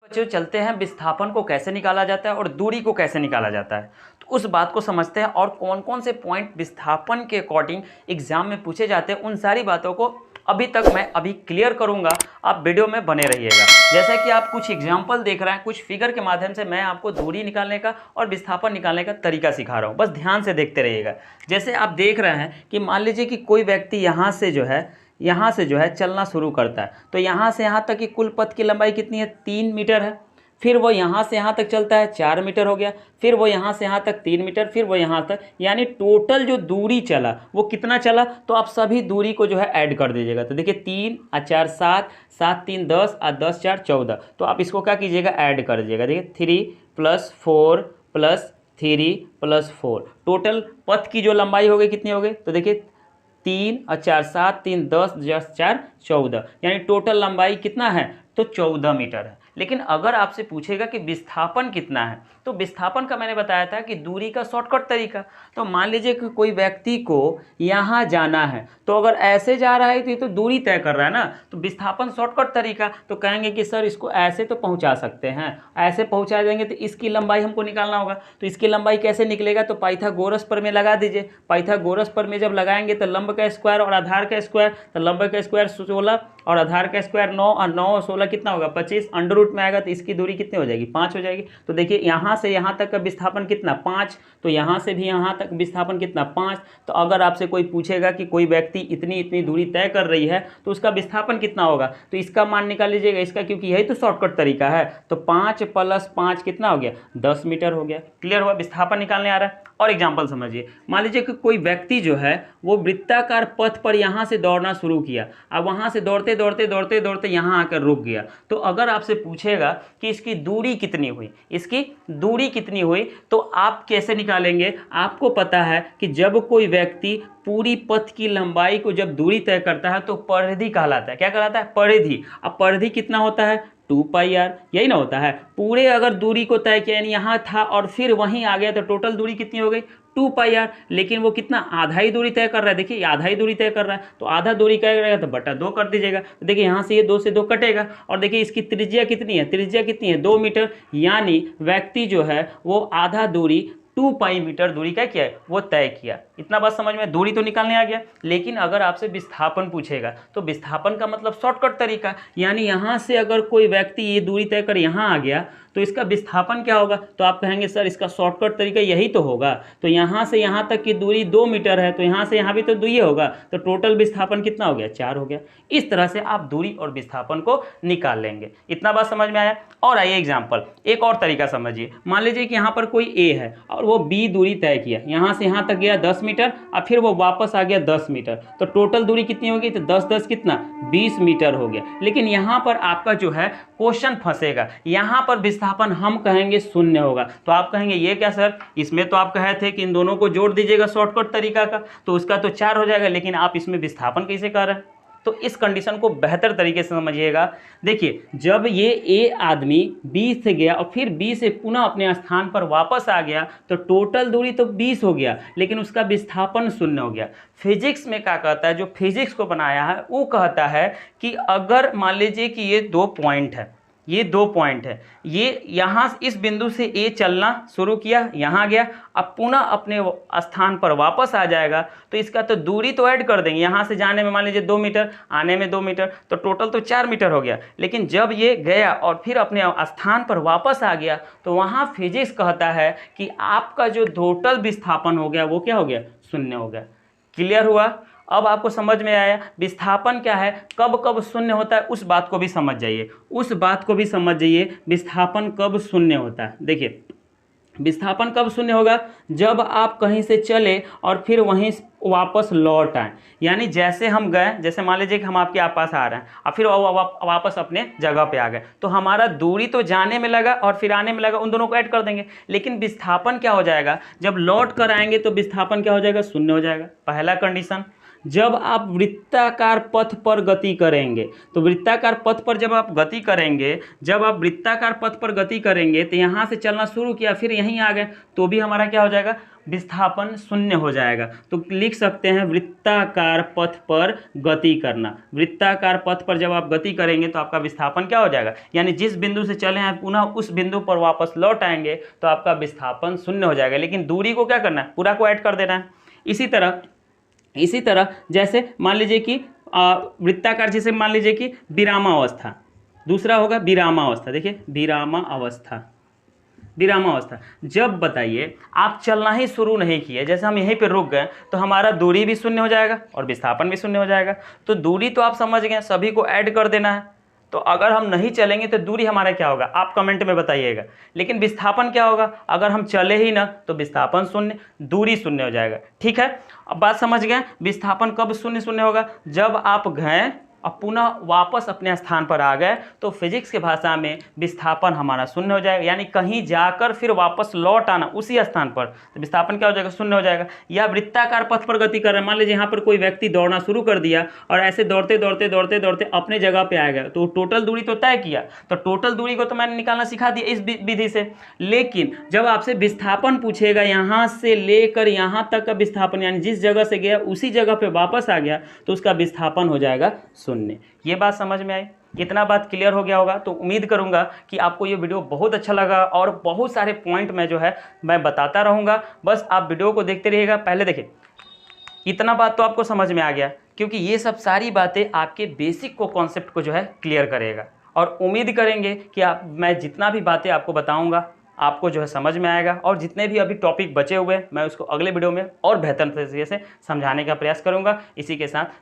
बच्चों चलते हैं विस्थापन को कैसे निकाला जाता है और दूरी को कैसे निकाला जाता है, तो उस बात को समझते हैं और कौन कौन से पॉइंट विस्थापन के अकॉर्डिंग एग्जाम में पूछे जाते हैं, उन सारी बातों को मैं क्लियर करूंगा। आप वीडियो में बने रहिएगा। जैसे कि आप कुछ एग्जाम्पल देख रहे हैं, कुछ फिगर के माध्यम से मैं आपको दूरी निकालने का और विस्थापन निकालने का तरीका सिखा रहा हूँ, बस ध्यान से देखते रहिएगा। जैसे आप देख रहे हैं कि मान लीजिए कि कोई व्यक्ति यहाँ से जो है चलना शुरू करता है, तो यहाँ से यहाँ तक की कुल पथ की लंबाई कितनी है, 3 मीटर है। फिर वो यहाँ से यहाँ तक चलता है, 4 मीटर हो गया। फिर वो यहाँ से यहाँ तक 3 मीटर, फिर वो यहाँ तक, यानी टोटल जो दूरी चला वो कितना चला, तो आप सभी दूरी को जो है ऐड कर दीजिएगा। तो देखिए 3 और 4 7, 7 3 10 और 10 4 14, तो आप इसको क्या कीजिएगा, ऐड कर दीजिएगा। देखिए 3 + 4 + 3 + 4, टोटल पथ की जो लंबाई हो गई कितनी हो गई, तो देखिए 3 और 4 7 3 10 10 4 14, यानी टोटल लंबाई कितना है, तो 14 मीटर है। लेकिन अगर आपसे पूछेगा कि विस्थापन कितना है, तो विस्थापन का मैंने बताया था कि दूरी का शॉर्टकट तरीका। तो मान लीजिए कि कोई व्यक्ति को यहाँ जाना है, तो अगर ऐसे जा रहा है तो ये तो दूरी तय कर रहा है ना, तो विस्थापन शॉर्टकट तरीका, तो कहेंगे कि सर इसको ऐसे तो पहुँचा सकते हैं, ऐसे पहुँचा देंगे तो इसकी लंबाई हमको निकालना होगा। तो इसकी लंबाई कैसे निकलेगा, तो पाइथागोरस प्रमेय लगा दीजिए। पाइथागोरस प्रमेय जब लगाएंगे तो लंब का स्क्वायर और आधार का स्क्वायर, तो लंब का स्क्वायर 16 और आधार का स्क्वायर 9 और 9 और 16 कितना होगा, 25, अंडर रूट में आएगा तो इसकी दूरी कितनी हो जाएगी, 5 हो जाएगी। तो देखिए यहाँ से यहाँ तक का विस्थापन कितना, 5, तो यहाँ से भी यहाँ तक विस्थापन कितना, 5। तो अगर आपसे कोई पूछेगा कि कोई व्यक्ति इतनी इतनी दूरी तय कर रही है तो उसका विस्थापन कितना होगा, तो इसका मान निकाल लीजिएगा इसका, क्योंकि यही तो शॉर्टकट तरीका है। तो 5 + 5 कितना हो गया, 10 मीटर हो गया। क्लियर हुआ, विस्थापन निकालने आ रहा है। और एग्जाम्पल समझिए, मान लीजिए कि कोई व्यक्ति जो है वो वृत्ताकार पथ पर यहाँ से दौड़ना शुरू किया, अब वहाँ से दौड़ते दौड़ते दौड़ते दौड़ते यहाँ आकर रुक गया। तो अगर आपसे पूछेगा कि इसकी दूरी कितनी हुई, तो आप कैसे निकालेंगे। आपको पता है कि जब कोई व्यक्ति पूरी पथ की लंबाई को जब दूरी तय करता है तो परिधि कहलाता है। क्या कहलाता है, परिधि। अब परिधि कितना होता है, 2πr, यही ना होता है। पूरे अगर दूरी को तय किया, यानी यहाँ था और फिर वहीं आ गया, तो टोटल दूरी कितनी हो गई, 2πr। लेकिन वो कितना, आधा ही दूरी तय कर रहा है। देखिए आधा ही दूरी तय कर रहा है, तो आधा दूरी क्या करेगा, तो बटा 2 कर दीजिएगा। तो देखिए यहाँ से ये 2 से 2 कटेगा, और देखिए इसकी त्रिज्या कितनी है, 2 मीटर। यानी व्यक्ति जो है वो आधा दूरी 2π मीटर दूरी क्या किया है, वो तय किया। इतना बात समझ में, दूरी तो निकालने आ गया। लेकिन अगर आपसे विस्थापन पूछेगा, तो विस्थापन का मतलब शॉर्टकट तरीका, यानी यहाँ से अगर कोई व्यक्ति ये दूरी तय कर यहाँ आ गया तो इसका विस्थापन क्या होगा, तो आप कहेंगे सर इसका शॉर्टकट तरीका यही तो होगा। तो यहाँ से यहाँ तक की दूरी 2 मीटर है, तो यहाँ से यहाँ भी तो 2 ही होगा, तो टोटल विस्थापन कितना हो गया, 4 हो गया। इस तरह से आप दूरी और विस्थापन को निकाल लेंगे। इतना बात समझ में आया। और आइए एग्जाम्पल, एक और तरीका समझिए। मान लीजिए कि यहाँ पर कोई ए है और वो बी दूरी तय किया, यहाँ से यहाँ तक गया 10 मीटर और फिर वो वापस आ गया 10 मीटर, तो टोटल दूरी कितनी होगी, तो 10 10 कितना, 20 मीटर हो गया। लेकिन यहाँ पर आपका जो है क्वेश्चन फंसेगा, यहाँ पर विस्थापन हम कहेंगे 0 होगा। तो आप कहेंगे ये क्या सर, इसमें तो आप कहे थे कि इन दोनों को जोड़ दीजिएगा शॉर्टकट तरीका का, तो उसका तो 4 हो जाएगा, लेकिन आप इसमें विस्थापन कैसे कर रहे हैं। तो इस कंडीशन को बेहतर तरीके से समझिएगा। देखिए जब ये ए आदमी बी से गया और फिर बी से पुनः अपने स्थान पर वापस आ गया, तो टोटल दूरी तो 20 हो गया, लेकिन उसका विस्थापन 0 हो गया। फिजिक्स में क्या कहता है, जो फिजिक्स को बनाया है वो कहता है कि अगर मान लीजिए कि ये 2 पॉइंट है, ये यहाँ इस बिंदु से ए चलना शुरू किया, यहाँ गया, अब पुनः अपने स्थान पर वापस आ जाएगा, तो इसका तो दूरी तो ऐड कर देंगे। यहाँ से जाने में मान लीजिए 2 मीटर, आने में 2 मीटर, तो टोटल तो 4 मीटर हो गया। लेकिन जब ये गया और फिर अपने स्थान पर वापस आ गया, तो वहाँ फिजिक्स कहता है कि आपका जो टोटल विस्थापन हो गया वो क्या हो गया, 0 हो गया। क्लियर हुआ। अब आपको समझ में आया विस्थापन क्या है, कब कब 0 होता है, उस बात को भी समझ जाइए, विस्थापन कब 0 होता है। देखिए विस्थापन कब 0 होगा, जब आप कहीं से चले और फिर वहीं वापस लौट आए। यानी जैसे हम गए, जैसे मान लीजिए कि हम आपके पास आ रहे हैं और फिर वापस अपने जगह पे आ गए, तो हमारा दूरी तो जाने में लगा और फिर आने में लगा, उन दोनों को ऐड कर देंगे। लेकिन विस्थापन क्या हो जाएगा, जब लौट कर आएंगे तो विस्थापन क्या हो जाएगा, 0 हो जाएगा। पहला कंडीशन। जब आप वृत्ताकार पथ पर गति करेंगे, तो वृत्ताकार पथ पर जब आप गति करेंगे, जब आप वृत्ताकार पथ पर गति करेंगे तो यहाँ से चलना शुरू किया फिर यहीं आ गए, तो भी हमारा क्या हो जाएगा, विस्थापन शून्य हो जाएगा। तो लिख सकते हैं वृत्ताकार पथ पर गति करना। वृत्ताकार पथ पर जब आप गति करेंगे तो आपका विस्थापन क्या हो जाएगा, यानी जिस बिंदु से चले हैं पुनः उस बिंदु पर वापस लौट आएंगे तो आपका विस्थापन शून्य हो जाएगा। लेकिन दूरी को क्या करना है, पूरा को ऐड कर देना है। इसी तरह जैसे मान लीजिए कि वृत्ताकार, जैसे मान लीजिए कि विरामावस्था, दूसरा होगा विरामावस्था। देखिए विरामावस्था जब बताइए आप चलना ही शुरू नहीं किए, जैसे हम यहीं पे रुक गए तो हमारा दूरी भी शून्य हो जाएगा और विस्थापन भी शून्य हो जाएगा। तो दूरी तो आप समझ गए, सभी को ऐड कर देना है। तो अगर हम नहीं चलेंगे तो दूरी हमारा क्या होगा, आप कमेंट में बताइएगा। लेकिन विस्थापन क्या होगा, अगर हम चले ही ना तो विस्थापन शून्य, दूरी शून्य हो जाएगा। ठीक है, अब बात समझ गए। विस्थापन कब शून्य होगा, जब आप गए और पुनः वापस अपने स्थान पर आ गए तो फिजिक्स की भाषा में विस्थापन हमारा शून्य हो जाएगा, यानी कहीं जाकर फिर वापस लौट आना उसी स्थान पर, तो विस्थापन क्या हो जाएगा, शून्य हो जाएगा। या वृत्ताकार पथ पर गति कर रहे हैं, मान लीजिए यहाँ पर कोई व्यक्ति दौड़ना शुरू कर दिया और ऐसे दौड़ते दौड़ते दौड़ते दौड़ते अपने जगह पे आ गया, तो टोटल दूरी तो तय किया, तो टोटल दूरी को तो मैंने निकालना सिखा दिया इस विधि से। लेकिन जब आपसे विस्थापन पूछेगा, यहाँ से लेकर यहाँ तक का विस्थापन, यानी जिस जगह से गया उसी जगह पे वापस आ गया, तो उसका विस्थापन हो जाएगा शून्य। ये बात समझ में आई, इतना बात क्लियर हो गया होगा। तो उम्मीद करूंगा कि आपको ये वीडियो बहुत अच्छा लगा और बहुत सारे पॉइंट में जो है मैं बताता रहूंगा, बस आप वीडियो को देखते रहिएगा। पहले देखिए, इतना बात तो आपको समझ में आ गया, क्योंकि ये सब सारी बातें आपके बेसिक को कॉन्सेप्ट को जो है क्लियर करेगा। और उम्मीद करेंगे कि मैं जितना भी बातें आपको बताऊंगा आपको जो है समझ में आएगा, और जितने भी अभी टॉपिक बचे हुए मैं उसको अगले वीडियो में और बेहतर तरीके से समझाने का प्रयास करूंगा। इसी के साथ